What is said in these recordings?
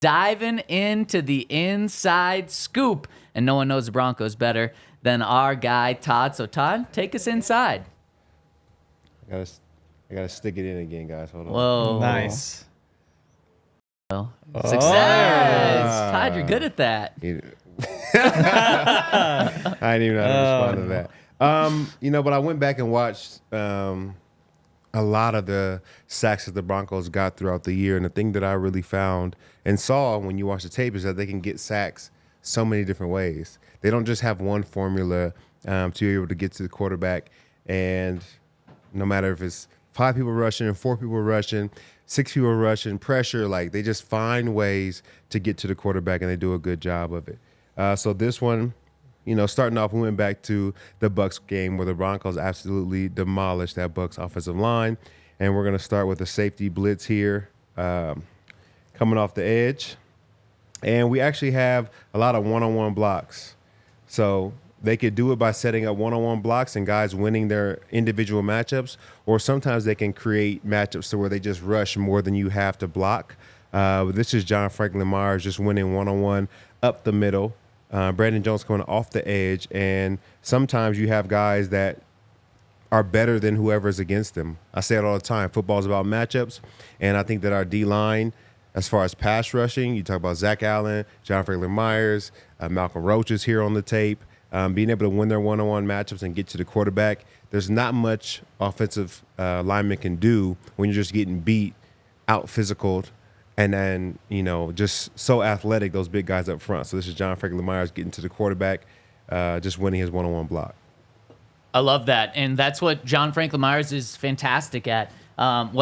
diving into the inside scoop. And no one knows the Broncos better than our guy, Todd. So, Todd, take us inside. I gotta stick it in again, guys. Hold on. Whoa. Nice. Well, success. Todd, you're good at that. I didn't even know how to respond to that. But I went back and watched a lot of the sacks that the Broncos got throughout the year. And the thing that I really found and saw when you watch the tape is that they can get sacks so many different ways. They don't just have one formula to be able to get to the quarterback. And no matter if it's 5 people rushing, 4 people rushing, 6 people rushing, pressure, like they just find ways to get to the quarterback, and they do a good job of it. So this one, starting off, we went back to the Bucs game where the Broncos absolutely demolished that Bucs offensive line. And we're going to start with a safety blitz here coming off the edge. And we actually have a lot of one-on-one blocks. So they could do it by setting up one-on-one blocks and guys winning their individual matchups, or sometimes they can create matchups to where they just rush more than you have to block. This is John Franklin Myers just winning one-on-one up the middle. Brandon Jones coming off the edge, and sometimes you have guys that are better than whoever's against them. I say it all the time. Football's about matchups, and I think that our D-line, as far as pass rushing, you talk about Zach Allen, John Franklin Myers, Malcolm Roach is here on the tape. Being able to win their one-on-one matchups and get to the quarterback, there's not much offensive lineman can do when you're just getting beat, out physical, and then, just so athletic, those big guys up front. So this is John Franklin Myers getting to the quarterback, just winning his one-on-one block. I love that. And that's what John Franklin Myers is fantastic at.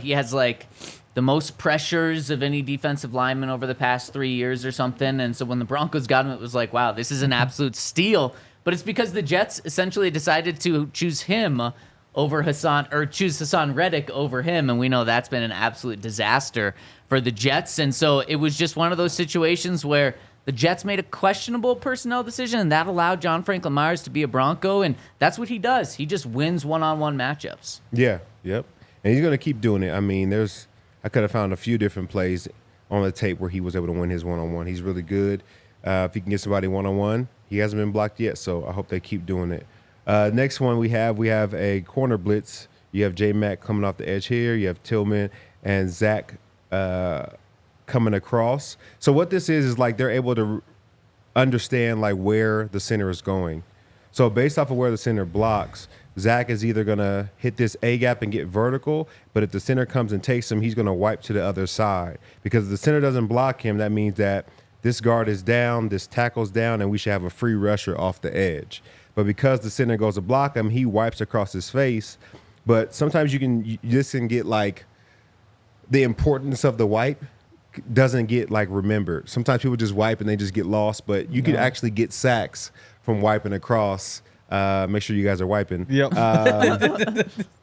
He has the most pressures of any defensive lineman over the past 3 years or something. And so when the Broncos got him, it was like, wow, this is an absolute steal. But it's because the Jets essentially decided to choose him over choose Hassan Reddick over him. And we know that's been an absolute disaster for the Jets. And so it was just one of those situations where the Jets made a questionable personnel decision, and that allowed John Franklin Myers to be a Bronco. And that's what he does. He just wins one-on-one matchups. Yeah, yep. And he's going to keep doing it. I mean, I could have found a few different plays on the tape where he was able to win his one-on-one. He's really good. If he can get somebody one-on-one, he hasn't been blocked yet, so I hope they keep doing it. Next one we have a corner blitz. You have J-Mac coming off the edge here. You have Tillman and Zach coming across. So what this is they're able to understand where the center is going. So based off of where the center blocks, Zach is either going to hit this A-gap and get vertical, but if the center comes and takes him, he's going to wipe to the other side. Because if the center doesn't block him, that means that this guard is down, this tackle's down, and we should have a free rusher off the edge. But because the center goes to block him, he wipes across his face. But sometimes you just can get the importance of the wipe doesn't get remembered. Sometimes people just wipe and they just get lost, but you could actually get sacks from wiping across. Make sure you guys are wiping. Yep.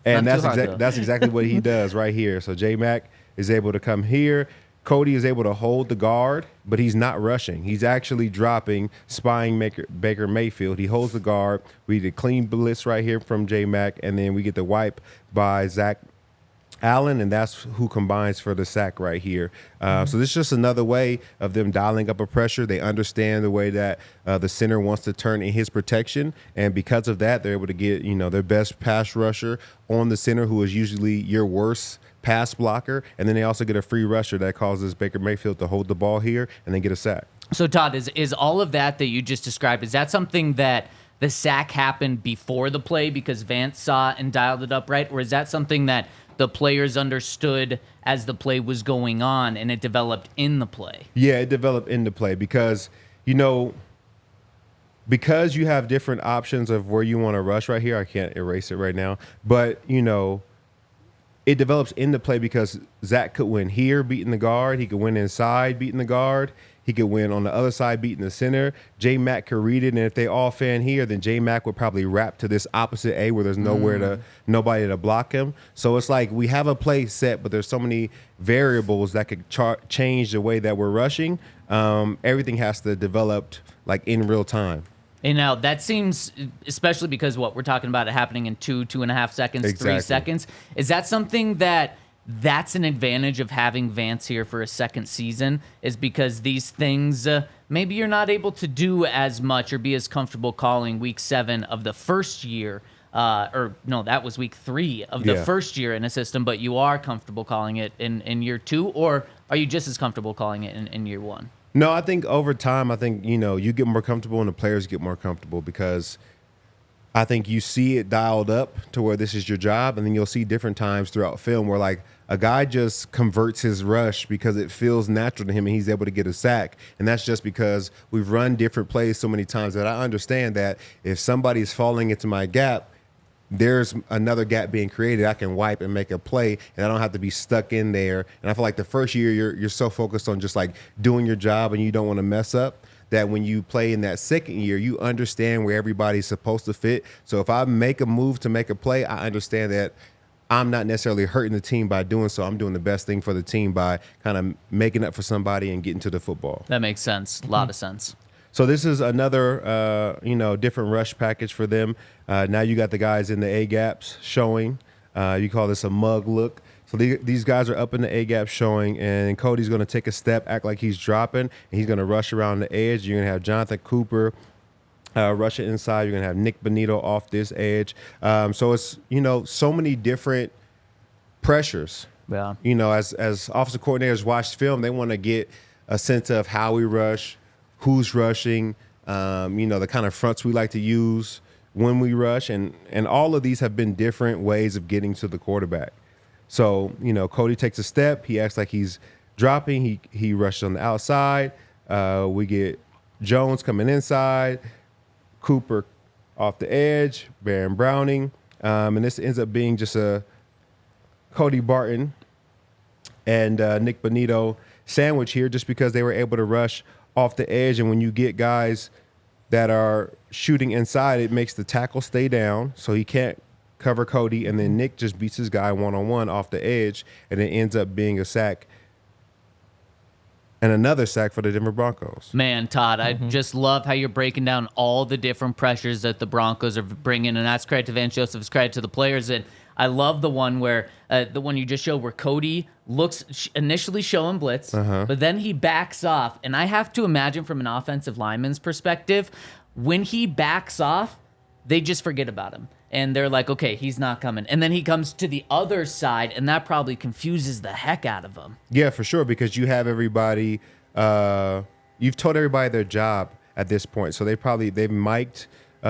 And that's exactly what he does right here. So J-Mac is able to come here. Cody is able to hold the guard, but he's not rushing. He's actually dropping, spying Baker Mayfield. He holds the guard. We get a clean blitz right here from J-Mac, and then we get the wipe by Zach Allen, and that's who combines for the sack right here. So this is just another way of them dialing up a pressure. They understand the way that the center wants to turn in his protection, and because of that, they're able to get their best pass rusher on the center, who is usually your worst pass blocker, and then they also get a free rusher that causes Baker Mayfield to hold the ball here and then get a sack. So Todd, is all of that you just described, is that something that the sack happened before the play because Vance saw and dialed it up right, or is that something that the players understood as the play was going on and it developed in the play? Yeah, it developed in the play because because you have different options of where you want to rush right here. I can't erase it right now, but it develops in the play because Zach could win here beating the guard. He could win inside beating the guard. He could win on the other side beating the center. J-Mac could read it, and if they all fan here, then J-Mac would probably wrap to this opposite A where there's nobody to block him. So it's we have a play set, but there's so many variables that could change the way that we're rushing. Everything has to develop in real time. And now that seems, especially because we're talking about it happening in 2.5 seconds, exactly. 3 seconds. Is that something that that's an advantage of having Vance here for a second season, is because these things maybe you're not able to do as much or be as comfortable calling week 7 of the first year. Or no, that was week 3 of the first year in a system, but you are comfortable calling it in year 2, or are you just as comfortable calling it in year 1? No, I think over time, you get more comfortable and the players get more comfortable, because I think you see it dialed up to where this is your job, and then you'll see different times throughout film where like a guy just converts his rush because it feels natural to him and he's able to get a sack. And that's just because we've run different plays so many times that I understand that if somebody's falling into my gap, there's another gap being created. I can wipe and make a play, and I don't have to be stuck in there. And I feel like the first year you're so focused on just like doing your job and you don't want to mess up, that when you play in that second year, you understand where everybody's supposed to fit. So if I make a move to make a play, I understand that I'm not necessarily hurting the team by doing so. I'm doing the best thing for the team by kind of making up for somebody and getting to the football. That makes sense. A lot of sense. So this is another, different rush package for them. Now you got the guys in the A gaps showing. You call this a mug look. So these guys are up in the A gap showing, and Cody's going to take a step, act like he's dropping, and he's going to rush around the edge. You're going to have Jonathan Cooper rush it inside. You're going to have Nick Bonito off this edge. So it's, so many different pressures. Yeah. As offensive coordinators watch film, they want to get a sense of how we rush, who's rushing, the kind of fronts we like to use when we rush. And all of these have been different ways of getting to the quarterback. So, Cody takes a step. He acts like he's dropping. He rushes on the outside. We get Jones coming inside, Cooper off the edge, Baron Browning. And this ends up being just a Cody Barton and Nick Bonito sandwich here, just because they were able to rush off the edge. And when you get guys that are shooting inside, it makes the tackle stay down, so he can't cover Cody, and then Nick just beats his guy one-on-one off the edge, and it ends up being a sack and another sack for the Denver Broncos. Man, Todd, I just love how you're breaking down all the different pressures that the Broncos are bringing, and that's credit to Vance Joseph, it's credit to the players. And I love the one where the one you just showed where Cody looks initially showing blitz, but then he backs off. And I have to imagine from an offensive lineman's perspective, when he backs off, they just forget about him. And they're like, okay, he's not coming. And then he comes to the other side, and that probably confuses the heck out of him. Yeah, for sure, because you have everybody, you've told everybody their job at this point. So they've mic'd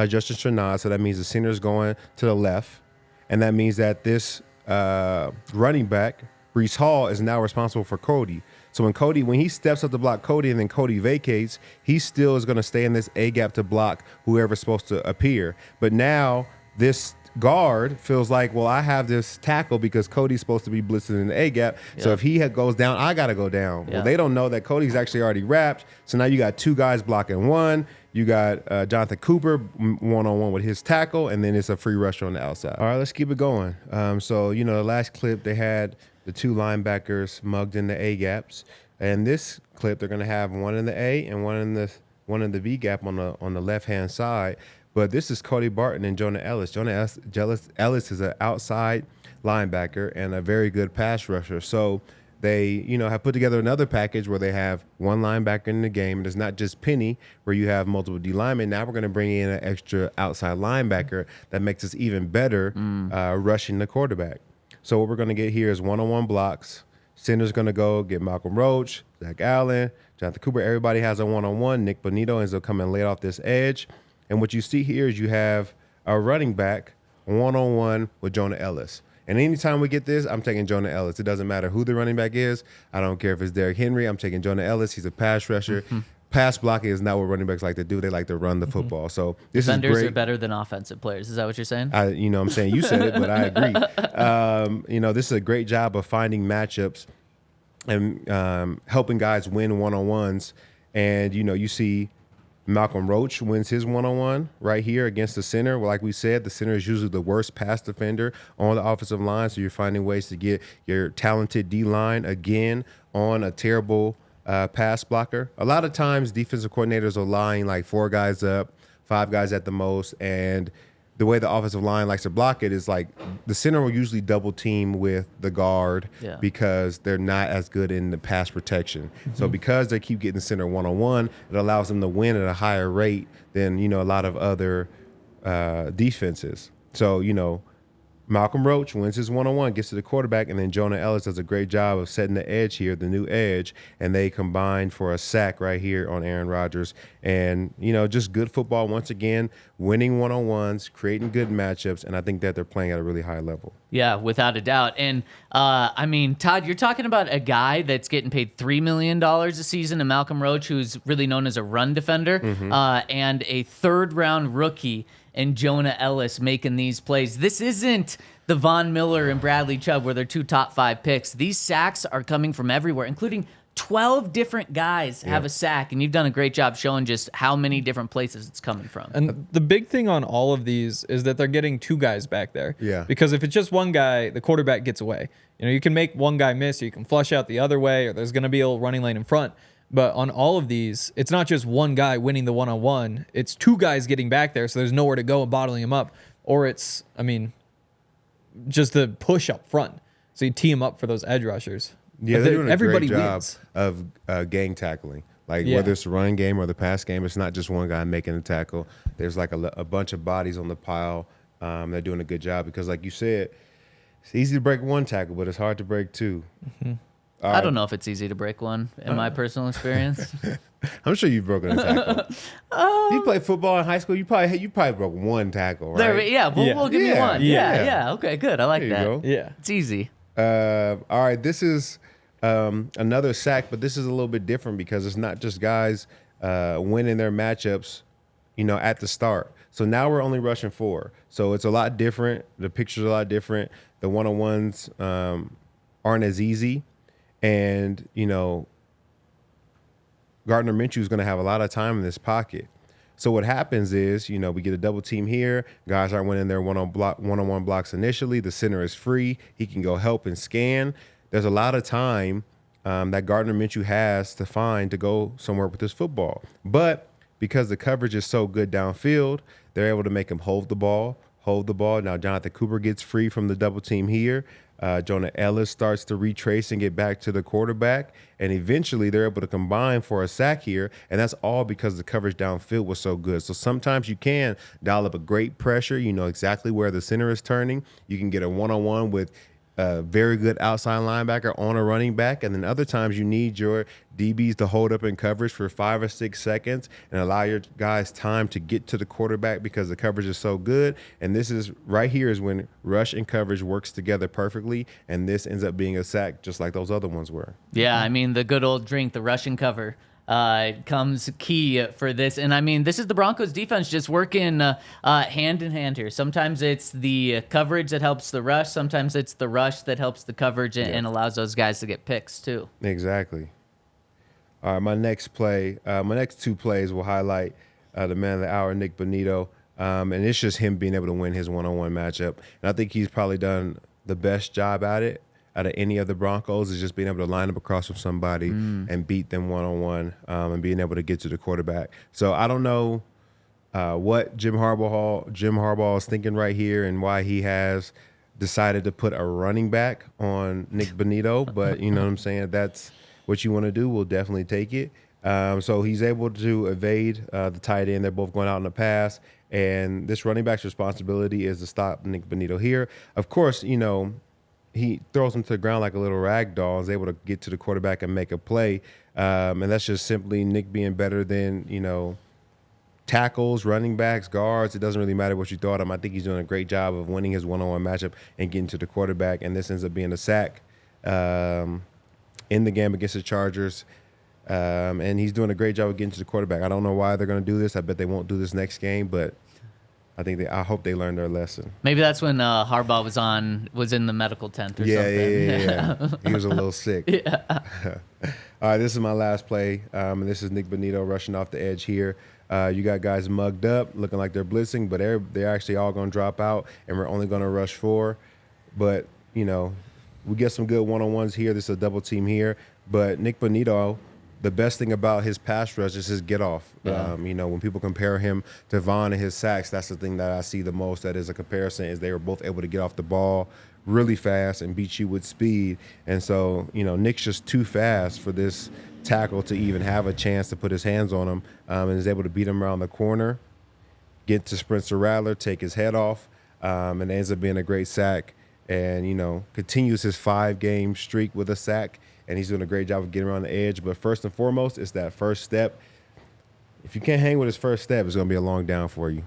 Justin Stranad, so that means the center's going to the left. And that means that this running back, Breece Hall, is now responsible for Cody. So when he steps up to block Cody and then Cody vacates, he still is going to stay in this A gap to block whoever's supposed to appear. But now this guard feels like, well, I have this tackle because Cody's supposed to be blitzing in the A gap. Yeah. So if he goes down, I got to go down. Yeah. Well, they don't know that Cody's actually already wrapped. So now you got two guys blocking one. You got Jonathan Cooper one-on-one with his tackle, and then it's a free rusher on the outside. All right, let's keep it going. The last clip, they had the two linebackers mugged in the A gaps. And this clip, they're going to have one in the A and one in the V gap on the left-hand side. But this is Cody Barton and Jonah Ellis. Ellis is an outside linebacker and a very good pass rusher. So they, have put together another package where they have one linebacker in the game. And it's not just Penny, where you have multiple D linemen. Now we're going to bring in an extra outside linebacker that makes us even better rushing the quarterback. So what we're going to get here is one-on-one blocks. Center's going to go get Malcolm Roach, Zach Allen, Jonathan Cooper. Everybody has a one-on-one. Nick Bonito ends up coming late off this edge. And what you see here is you have a running back one-on-one with Jonah Ellis. And anytime we get this, I'm taking Jonah Ellis. It doesn't matter who the running back is. I don't care if it's Derrick Henry. I'm taking Jonah Ellis. He's a pass rusher. Pass blocking is not what running backs like to do. They like to run the football. So this Defenders is great. Are better than offensive players. Is that what you're saying? I'm saying you said it, but I agree. This is a great job of finding matchups and helping guys win one-on-ones. And, you see Malcolm Roach wins his one-on-one right here against the center. Like we said, the center is usually the worst pass defender on the offensive line, so you're finding ways to get your talented D-line again on a terrible pass blocker. A lot of times defensive coordinators are lining like 4 guys up, 5 guys at the most, and the way the offensive line likes to block it is like the center will usually double team with the guard because they're not as good in the pass protection. So because they keep getting the center one-on-one, it allows them to win at a higher rate than, a lot of other defenses. So, Malcolm Roach wins his one-on-one, gets to the quarterback, and then Jonah Ellis does a great job of setting the edge here, the new edge, and they combine for a sack right here on Aaron Rodgers. And, just good football once again, winning one-on-ones, creating good matchups, and I think that they're playing at a really high level. Yeah, without a doubt. And, Todd, you're talking about a guy that's getting paid $3 million a season, and Malcolm Roach, who's really known as a run defender, and a third-round rookie and Jonah Ellis making these plays. This isn't the Von Miller and Bradley Chubb where they're 2 top 5 picks. These sacks are coming from everywhere, including 12 different guys have a sack, and you've done a great job showing just how many different places it's coming from. And the big thing on all of these is that they're getting 2 guys back there. Yeah. Because if it's just one guy, the quarterback gets away. You can make one guy miss, or you can flush out the other way, or there's going to be a little running lane in front. But on all of these, it's not just one guy winning the one-on-one. It's 2 guys getting back there, so there's nowhere to go and bottling him up. Or it's, just the push up front. So you tee him up for those edge rushers. Yeah, they're doing a everybody great job wins. of gang tackling. Whether it's the run game or the pass game, it's not just one guy making the tackle. There's like a bunch of bodies on the pile. They're doing a good job because, like you said, it's easy to break 1 tackle, but it's hard to break 2. I don't know if it's easy to break one in my personal experience. I'm sure you've broken a tackle. You played football in high school. You probably broke 1 tackle, right? We'll give me one. Yeah. Okay, good. I like there that. You go. Yeah. It's easy. All right, this is another sack, but this is a little bit different because it's not just guys winning their matchups, at the start. So now we're only rushing 4. So it's a lot different. The picture's a lot different. The one-on-ones aren't as easy. And, Gardner Minshew is going to have a lot of time in this pocket. So what happens is, we get a double team here. Guys aren't winning their one-on-one blocks initially. The center is free. He can go help and scan. There's a lot of time that Gardner Minshew has to find to go somewhere with this football. But because the coverage is so good downfield, they're able to make him hold the ball. Now Jonathan Cooper gets free from the double team here. Jonah Ellis starts to retrace and get back to the quarterback, and eventually they're able to combine for a sack here, and that's all because the coverage downfield was so good. So sometimes you can dial up a great pressure. You know exactly where the center is turning. You can get a one-on-one with a very good outside linebacker on a running back, and then other times you need your DBs to hold up in coverage for 5 or 6 seconds and allow your guys time to get to the quarterback because the coverage is so good. And this is right here is when rush and coverage works together perfectly, and this ends up being a sack just like those other ones were. Yeah, the good old drink, the rush and cover. Comes key for this. And this is the Broncos defense just working hand in hand here. Sometimes it's the coverage that helps the rush. Sometimes it's the rush that helps the coverage and allows those guys to get picks too. Exactly. All right, my next 2 plays will highlight the man of the hour, Nick Bonito. And it's just him being able to win his one-on-one matchup. And I think he's probably done the best job at it out of any of the Broncos, is just being able to line up across from somebody and beat them one-on-one and being able to get to the quarterback. So I don't know what Jim Harbaugh is thinking right here and why he has decided to put a running back on Nick Bonito, but you know what I'm saying? If that's what you want to do, we'll definitely take it. So he's able to evade the tight end. They're both going out in the pass, and this running back's responsibility is to stop Nick Bonito here. Of course, he throws him to the ground like a little rag doll, is able to get to the quarterback and make a play. And that's just simply Nick being better than, tackles, running backs, guards. It doesn't really matter what you thought of him. I think he's doing a great job of winning his one-on-one matchup and getting to the quarterback. And this ends up being a sack in the game against the Chargers. And he's doing a great job of getting to the quarterback. I don't know why they're going to do this. I bet they won't do this next game, but I hope they learned their lesson. Maybe that's when Harbaugh was in the medical tent or something. Yeah. He was a little sick. Yeah. All right, this is my last play. And this is Nick Bonito rushing off the edge here. You got guys mugged up, looking like they're blitzing, but they're actually all going to drop out, and we're only going to rush 4. But, we get some good one-on-ones here. This is a double team here. But Nick Bonito the best thing about his pass rush is his get off. Yeah. When people compare him to Vaughn and his sacks, that's the thing that I see the most. That is a comparison, is they were both able to get off the ball really fast and beat you with speed. And so, Nick's just too fast for this tackle to even have a chance to put his hands on him, and is able to beat him around the corner, get to Spencer Rattler, take his head off, and it ends up being a great sack. And, continues his 5-game streak with a sack, and he's doing a great job of getting around the edge. But first and foremost, it's that first step. If you can't hang with his first step, it's going to be a long down for you.